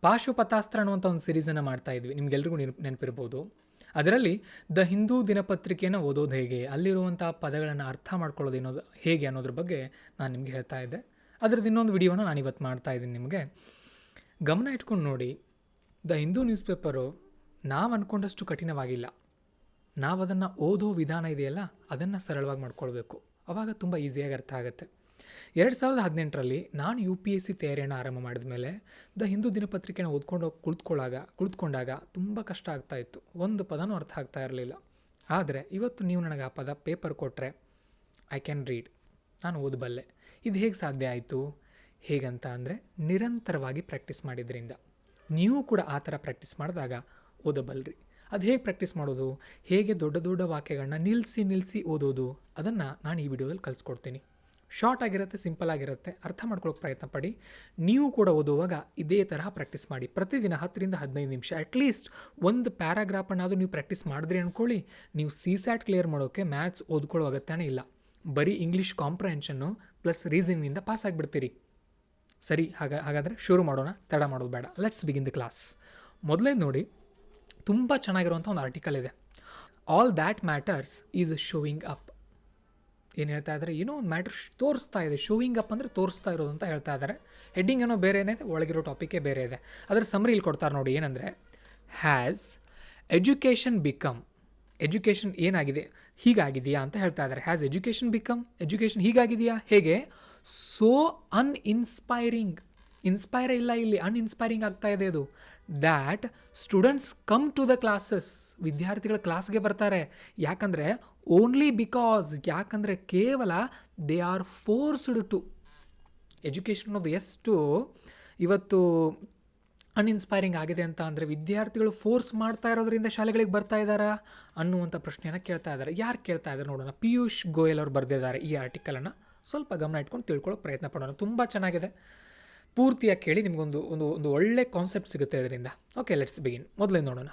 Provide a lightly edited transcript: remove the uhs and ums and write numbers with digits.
ಪಾಶುಪತಾಸ್ತ್ರ ಅನ್ನುವಂಥ ಒಂದು ಸೀರೀಸನ್ನು ಮಾಡ್ತಾ ಇದ್ವಿ, ನಿಮಗೆಲ್ರಿಗೂ ನೆನಪಿರ್ಬೋದು. ಅದರಲ್ಲಿ ದ ಹಿಂದೂ ದಿನಪತ್ರಿಕೆಯನ್ನು ಓದೋದು ಹೇಗೆ, ಅಲ್ಲಿರುವಂಥ ಪದಗಳನ್ನು ಅರ್ಥ ಮಾಡ್ಕೊಳ್ಳೋದು ಹೇಗೆ ಅನ್ನೋದ್ರ ಬಗ್ಗೆ ನಾನು ನಿಮಗೆ ಹೇಳ್ತಾ ಇದ್ದೆ. ಅದರದ್ದು ಇನ್ನೊಂದು ವಿಡಿಯೋನ ನಾನು ಇವತ್ತು ಮಾಡ್ತಾ ಇದ್ದೀನಿ. ನಿಮಗೆ ಗಮನ ಇಟ್ಕೊಂಡು ನೋಡಿ, ದ ಹಿಂದೂ ನ್ಯೂಸ್ ಪೇಪರು ನಾವು ಅಂದ್ಕೊಂಡಷ್ಟು ಕಠಿಣವಾಗಿಲ್ಲ. ನಾವು ಅದನ್ನು ಓದೋ ವಿಧಾನ ಇದೆಯಲ್ಲ, ಅದನ್ನು ಸರಳವಾಗಿ ಮಾಡ್ಕೊಳ್ಬೇಕು. ಆವಾಗ ತುಂಬ ಈಸಿಯಾಗಿ ಅರ್ಥ ಆಗುತ್ತೆ. 2018ರಲ್ಲಿ ನಾನು UPSC ತಯಾರಿಯನ್ನು ಆರಂಭ ಮಾಡಿದ ಮೇಲೆ ದ ಹಿಂದೂ ದಿನಪತ್ರಿಕೆನ ಓದ್ಕೊಂಡು ಕುಳಿತುಕೊಂಡಾಗ ತುಂಬ ಕಷ್ಟ ಆಗ್ತಾಯಿತ್ತು. ಒಂದು ಪದನೂ ಅರ್ಥ ಆಗ್ತಾ ಇರಲಿಲ್ಲ. ಆದರೆ ಇವತ್ತು ನೀವು ನನಗೆ ಆ ಪದ ಪೇಪರ್ ಕೊಟ್ಟರೆ ಐ ಕ್ಯಾನ್ ರೀಡ್, ನಾನು ಓದಬಲ್ಲೆ. ಇದು ಹೇಗೆ ಸಾಧ್ಯ ಆಯಿತು? ಹೇಗಂತ ಅಂದರೆ ನಿರಂತರವಾಗಿ ಪ್ರಾಕ್ಟೀಸ್ ಮಾಡಿದ್ರಿಂದ. ನೀವು ಕೂಡ ಆ ಥರ ಪ್ರಾಕ್ಟೀಸ್ ಮಾಡಿದಾಗ ಓದಬಲ್ರಿ. ಅದು ಹೇಗೆ ಪ್ರಾಕ್ಟೀಸ್ ಮಾಡೋದು, ಹೇಗೆ ದೊಡ್ಡ ದೊಡ್ಡ ವಾಕ್ಯಗಳನ್ನ ನಿಲ್ಲಿಸಿ ಓದೋದು, ಅದನ್ನು ನಾನು ಈ ವಿಡಿಯೋದಲ್ಲಿ ಕಲಿಸ್ಕೊಡ್ತೀನಿ. ಶಾರ್ಟ್ ಆಗಿರುತ್ತೆ, ಸಿಂಪಲ್ ಆಗಿರುತ್ತೆ, ಅರ್ಥ ಮಾಡ್ಕೊಳ್ಳೋಕೆ ಪ್ರಯತ್ನ ಪಡಿ. ನೀವು ಕೂಡ ಓದುವಾಗ ಇದೇ ತರಹ ಪ್ರಾಕ್ಟೀಸ್ ಮಾಡಿ. ಪ್ರತಿದಿನ 10ರಿಂದ 15 ನಿಮಿಷ ಅಟ್ಲೀಸ್ಟ್ ಒಂದು ಪ್ಯಾರಾಗ್ರಾಫನ್ನಾದರೂ ನೀವು ಪ್ರಾಕ್ಟೀಸ್ ಮಾಡಿದ್ರಿ ಅಂದ್ಕೊಳ್ಳಿ, ನೀವು CSAT ಕ್ಲಿಯರ್ ಮಾಡೋಕ್ಕೆ ಮ್ಯಾಥ್ಸ್ ಓದ್ಕೊಳ್ಳೋ ಅಗತ್ಯನೇ ಇಲ್ಲ. ಬರೀ ಇಂಗ್ಲೀಷ್ ಕಾಂಪ್ರಹೆನ್ಷನ್ನು ಪ್ಲಸ್ ರೀಸನಿಂದ ಪಾಸ್ ಆಗಿಬಿಡ್ತೀರಿ. ಸರಿ, ಹಾಗಾದರೆ ಶುರು ಮಾಡೋಣ, ತಡ ಮಾಡೋದು ಬೇಡ. Let's begin the class. ಮೊದಲೇದು ನೋಡಿ, ತುಂಬ ಚೆನ್ನಾಗಿರುವಂಥ ಒಂದು ಆರ್ಟಿಕಲ್ ಇದೆ. All that matters is showing up. ಏನು ಹೇಳ್ತಾ ಇದ್ದಾರೆ, ಏನೋ ಒಂದು ಮ್ಯಾಟರ್ ತೋರಿಸ್ತಾ ಇದೆ. ಶೋವಿಂಗ್ ಅಪ್ ಅಂದರೆ ತೋರಿಸ್ತಾ ಇರೋದು ಅಂತ ಹೇಳ್ತಾ ಇದ್ದಾರೆ. ಹೆಡ್ಡಿಂಗ್ ಏನೋ ಬೇರೆನೇ ಇದೆ, ಒಳಗಿರೋ ಟಾಪಿಕೇ ಬೇರೆ ಇದೆ. ಅದರ ಸಮ್ಮರಿ ಇಲ್ಲಿ ಕೊಡ್ತಾರೆ ನೋಡಿ, ಏನಂದರೆ ಹ್ಯಾಸ್ ಎಜುಕೇಷನ್ ಬಿಕಮ್, ಎಜುಕೇಷನ್ ಏನಾಗಿದೆ, ಹೀಗಾಗಿದೆಯಾ ಅಂತ ಹೇಳ್ತಾ ಇದ್ದಾರೆ. ಹ್ಯಾಸ್ ಎಜುಕೇಷನ್ ಬಿಕಮ್, ಎಜುಕೇಷನ್ ಹೀಗಾಗಿದೆಯಾ, ಹೇಗೆ, ಸೋ ಅನ್ಇನ್ಸ್ಪೈರಿಂಗ್, ಇನ್ಸ್ಪೈರೇ ಇಲ್ಲ ಇಲ್ಲಿ, ಅನ್ಇನ್ಸ್ಪೈರಿಂಗ್ ಆಗ್ತಾ ಇದೆ ಅದು. That students come to the classes, ವಿದ್ಯಾರ್ಥಿಗಳ ಕ್ಲಾಸ್ಗೆ ಬರ್ತಾರೆ. ಯಾಕಂದರೆ ಓನ್ಲಿ ಬಿಕಾಸ್, ಯಾಕಂದರೆ ಕೇವಲ they are forced to. Education ಅನ್ನೋದು ಎಷ್ಟು ಇವತ್ತು ಅನ್ಇನ್ಸ್ಪೈರಿಂಗ್ ಆಗಿದೆ ಅಂತ ಅಂದರೆ, ವಿದ್ಯಾರ್ಥಿಗಳು ಫೋರ್ಸ್ ಮಾಡ್ತಾ ಇರೋದ್ರಿಂದ ಶಾಲೆಗಳಿಗೆ ಬರ್ತಾ ಇದ್ದಾರಾ ಅನ್ನುವಂಥ ಪ್ರಶ್ನೆಯನ್ನು ಕೇಳ್ತಾ ಇದ್ದಾರೆ. ಯಾರು ಕೇಳ್ತಾ ಇದ್ದಾರೆ ನೋಡೋಣ. ಪಿಯೂಷ್ ಗೋಯಲ್ ಅವರು ಬರೆದಿದ್ದಾರೆ ಈ ಆರ್ಟಿಕಲನ್ನು. ಸ್ವಲ್ಪ ಗಮನ ಇಟ್ಕೊಂಡು ತಿಳ್ಕೊಳ್ಳೋಕೆ ಪ್ರಯತ್ನ ಪಡೋಣ. ತುಂಬ ಚೆನ್ನಾಗಿದೆ, ಪೂರ್ತಿಯಾಗಿ ಕೇಳಿ, ನಿಮಗೊಂದು ಒಂದು ಒಳ್ಳೆ ಕಾನ್ಸೆಪ್ಟ್ ಸಿಗುತ್ತೆ ಇದರಿಂದ. Okay, let's begin. ಮೊದಲೇ ನೋಡೋಣ.